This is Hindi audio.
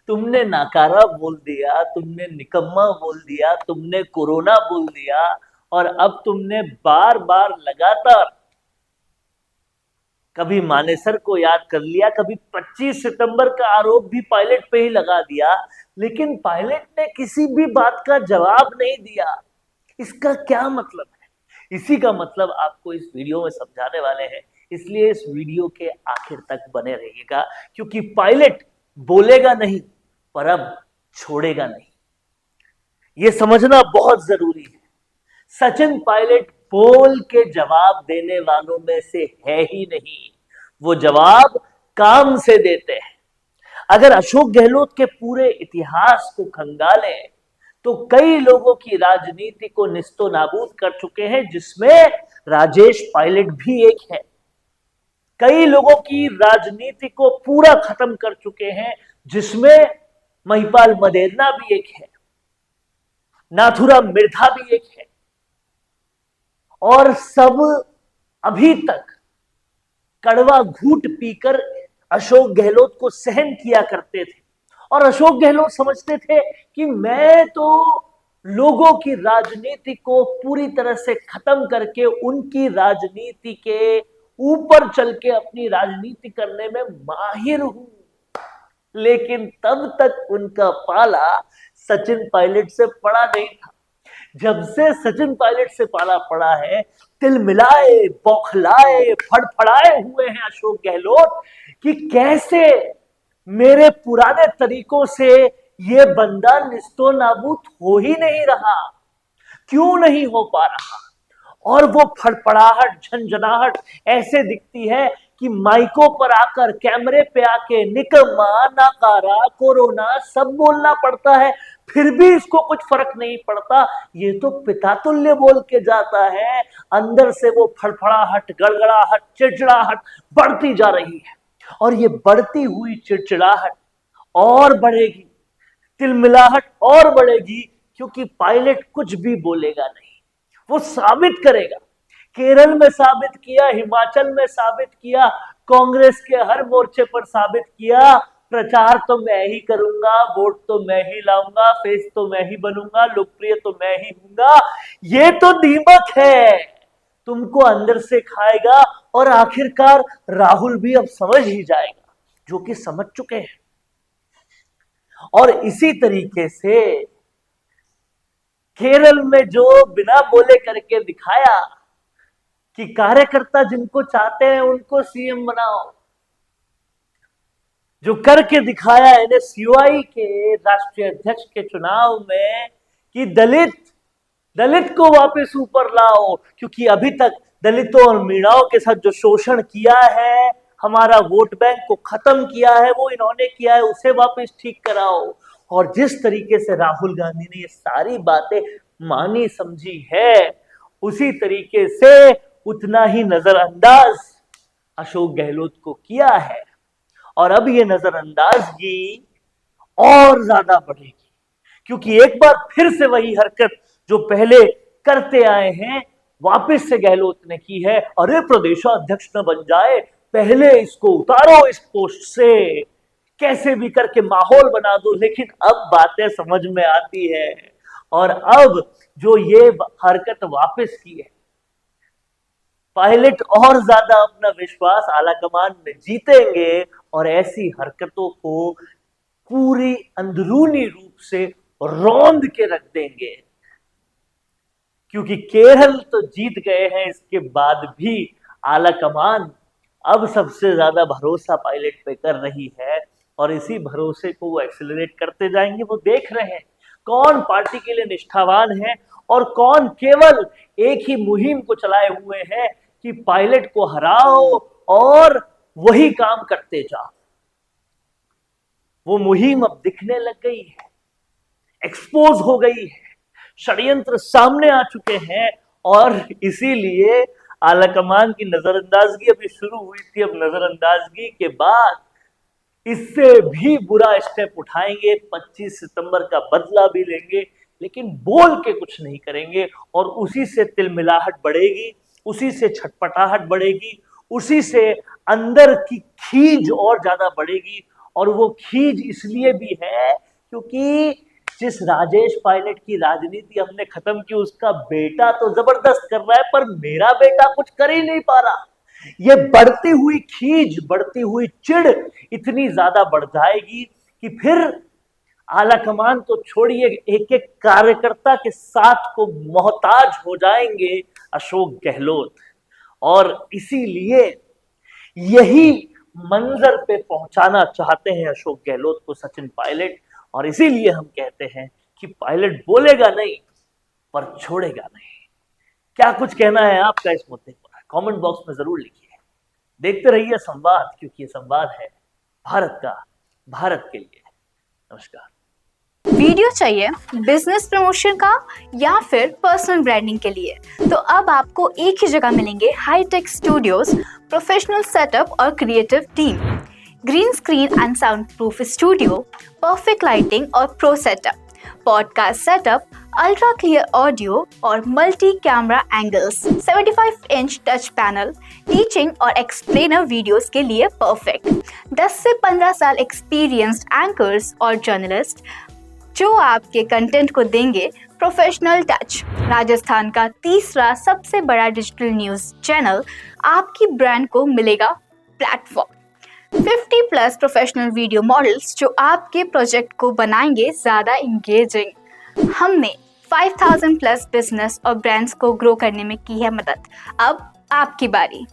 तुमने नाकारा बोल दिया, तुमने निकम्मा बोल दिया, तुमने कोरोना बोल दिया, और अब तुमने बार बार लगातार कभी मानेसर को याद कर लिया, कभी 25 सितंबर का आरोप भी पायलट पे ही लगा दिया, लेकिन पायलट ने किसी भी बात का जवाब नहीं दिया। इसका क्या मतलब है? इसी का मतलब आपको इस वीडियो में समझाने वाले हैं, इसलिए इस वीडियो के आखिर तक बने रहिएगा, क्योंकि पायलट बोलेगा नहीं पर अब छोड़ेगा नहीं, यह समझना बहुत जरूरी है। सचिन पायलट बोल के जवाब देने वालों में से है ही नहीं, वो जवाब काम से देते हैं। अगर अशोक गहलोत के पूरे इतिहास को खंगालें तो कई लोगों की राजनीति को निस्तो नाबूद कर चुके हैं, जिसमें राजेश पायलट भी एक है। कई लोगों की राजनीति को पूरा खत्म कर चुके हैं, जिसमें महिपाल मदेरणा भी एक है, नाथुराम मिर्धा भी एक है, और सब अभी तक कड़वा घूंट पीकर अशोक गहलोत को सहन किया करते थे। और अशोक गहलोत समझते थे कि मैं तो लोगों की राजनीति को पूरी तरह से खत्म करके उनकी राजनीति के ऊपर चल के अपनी राजनीति करने में माहिर हूं। लेकिन तब तक उनका पाला सचिन पायलट से पड़ा नहीं था। जब से सचिन पायलट से पाला पड़ा है, तिलमिलाए, बौखलाए, फड़फड़ाए हुए हैं अशोक गहलोत कि कैसे मेरे पुराने तरीकों से ये बंदा निस्तो नाबूद हो ही नहीं रहा, क्यों नहीं हो पा रहा। और वो फड़फड़ाहट, झंझनाहट ऐसे दिखती है कि माइकों पर आकर, कैमरे पे आके निकम्मा, नाकारा, कोरोना सब बोलना पड़ता है, फिर भी इसको कुछ फर्क नहीं पड़ता। ये तो पिता तुल्य बोल के जाता है, अंदर से वो फड़फड़ाहट, गड़गड़ाहट, चिड़चिड़ाहट बढ़ती जा रही है। और ये बढ़ती हुई चिड़चिड़ाहट और बढ़ेगी, तिलमिलाहट और बढ़ेगी, क्योंकि पायलट कुछ भी बोलेगा नहीं, वो साबित करेगा। केरल में साबित किया, हिमाचल में साबित किया, कांग्रेस के हर मोर्चे पर साबित किया, प्रचार तो मैं ही करूंगा, वोट तो मैं ही लाऊंगा, फेस तो मैं ही बनूंगा, लोकप्रिय तो मैं ही हूंगा। ये तो दीमक है, तुमको अंदर से खाएगा। और आखिरकार राहुल भी अब समझ ही जाएगा, जो कि समझ चुके हैं। और इसी तरीके से केरल में जो बिना बोले करके दिखाया कि कार्यकर्ता जिनको चाहते हैं उनको सीएम बनाओ, जो करके दिखाया एनएसयूआई के राष्ट्रीय अध्यक्ष के चुनाव में कि दलित को वापस ऊपर लाओ, क्योंकि अभी तक दलितों और मीणाओं के साथ जो शोषण किया है, हमारा वोट बैंक को खत्म किया है, वो इन्होंने किया है, उसे वापस ठीक कराओ। और जिस तरीके से राहुल गांधी ने ये सारी बातें मानी समझी है, उसी तरीके से उतना ही नजरअंदाज अशोक गहलोत को किया है। और अब ये नजरअंदाजगी और ज्यादा बढ़ेगी, क्योंकि एक बार फिर से वही हरकत जो पहले करते आए हैं वापस से गहलोत ने की है। अरे प्रदेशाध्यक्ष न बन जाए, पहले इसको उतारो इस पोस्ट से, कैसे भी करके माहौल बना दो। लेकिन अब बातें समझ में आती है, और अब जो ये हरकत वापस की है, पायलट और ज्यादा अपना विश्वास आलाकमान में जीतेंगे और ऐसी हरकतों को पूरी अंदरूनी रूप से रौंद के रख देंगे। क्योंकि केरल तो जीत गए हैं, इसके बाद भी आलाकमान अब सबसे ज्यादा भरोसा पायलट पे कर रही है, और इसी भरोसे को वो एक्सेलरेट करते जाएंगे। वो देख रहे हैं कौन पार्टी के लिए निष्ठावान है और कौन केवल एक ही मुहिम को चलाए हुए हैं कि पायलट को हराओ और वही काम करते जाओ। वो मुहिम अब दिखने लग गई है, एक्सपोज हो गई है, षड्यंत्र सामने आ चुके हैं, और इसीलिए आलाकमान की नजरअंदाजगी अभी शुरू हुई थी, अब नजरअंदाजगी के बाद इससे भी बुरा स्टेप उठाएंगे, 25 सितंबर का बदला भी लेंगे, लेकिन बोल के कुछ नहीं करेंगे। और उसी से तिलमिलाहट बढ़ेगी, उसी से छटपटाहट बढ़ेगी, उसी से अंदर की खींच और ज्यादा बढ़ेगी, और वो खींच इसलिए भी है क्योंकि जिस राजेश पायलट की राजनीति हमने खत्म की, उसका बेटा तो जबरदस्त कर रहा है, पर मेरा बेटा कुछ कर ही नहीं पा रहा। ये बढ़ती हुई खींच, बढ़ती हुई चिढ़ इतनी ज्यादा बढ़ जाएगी कि फिर आला कमान तो छोड़िए, एक एक कार्यकर्ता के साथ को मोहताज हो जाएंगे अशोक गहलोत। और इसीलिए यही मंजर पे पहुंचाना चाहते हैं अशोक गहलोत को सचिन पायलट। और इसीलिए हम कहते हैं कि पायलट बोलेगा नहीं पर छोड़ेगा नहीं। क्या कुछ कहना है आपका इस मुद्दे पर, कमेंट बॉक्स में जरूर लिखिए। देखते रहिए संवाद, क्योंकि ये संवाद है भारत का, भारत के लिए। नमस्कार। वीडियो चाहिए बिजनेस प्रमोशन का या फिर पर्सनल ब्रांडिंग के लिए, तो अब आपको एक ही जगह मिलेंगे हाईटेक स्टूडियोज, प्रोफेशनल सेटअप और creative team, green screen and sound proof studio, perfect lighting और pro setup, podcast setup, ultra clear audio और multi camera angles, 75 inch touch panel, teaching और एक्सप्लेनर वीडियोस के लिए परफेक्ट, 10 से 15 साल एक्सपीरियंस्ड एंकर्स और जर्नलिस्ट जो आपके कंटेंट को देंगे प्रोफेशनल टच। राजस्थान का तीसरा सबसे बड़ा डिजिटल न्यूज़ चैनल आपकी ब्रांड को मिलेगा प्लेटफॉर्म। 50+ प्रोफेशनल वीडियो मॉडल्स जो आपके प्रोजेक्ट को बनाएंगे ज़्यादा इंगेजिंग। हमने 5000+ बिजनेस और ब्रांड्स को ग्रो करने में की है मदद। अब आपकी बारी।